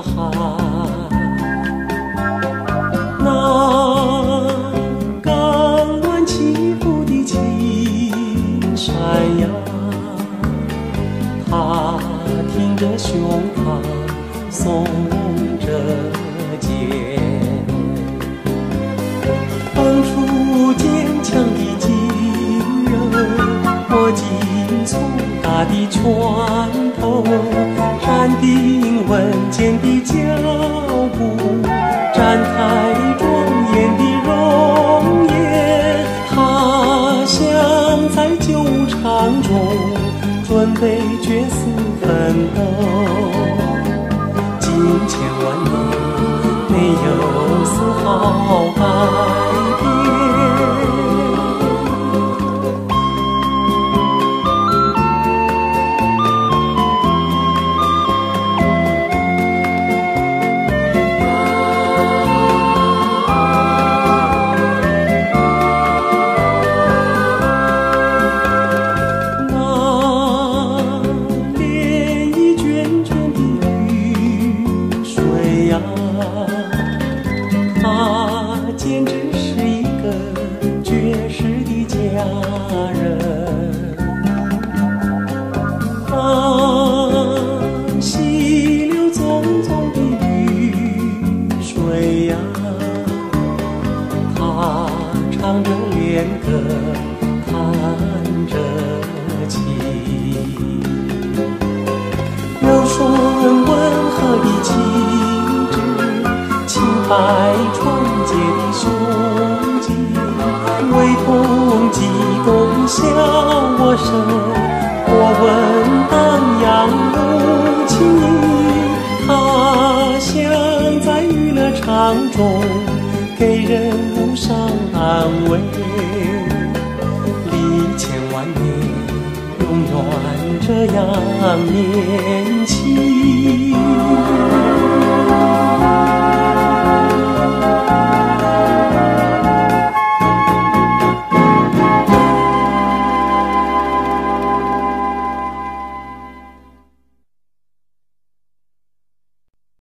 海。那刚暖起伏的青山呀，它挺着胸膛，耸着肩，放出坚强的劲儿，握紧粗大的拳头，站定稳健的脚步，展开庄严的容颜。他想在旧场中准备决死奋斗，金千万年没有丝毫改变。他简直是一个绝世的佳人啊！溪流淙淙的雨水呀，他唱着恋歌，弹着琴，柔顺温和的情白纯洁的胸襟，唯同激动笑我声，我闻荡漾无情。他想在娱乐场中给人无上安慰，历千万年永远这样年轻。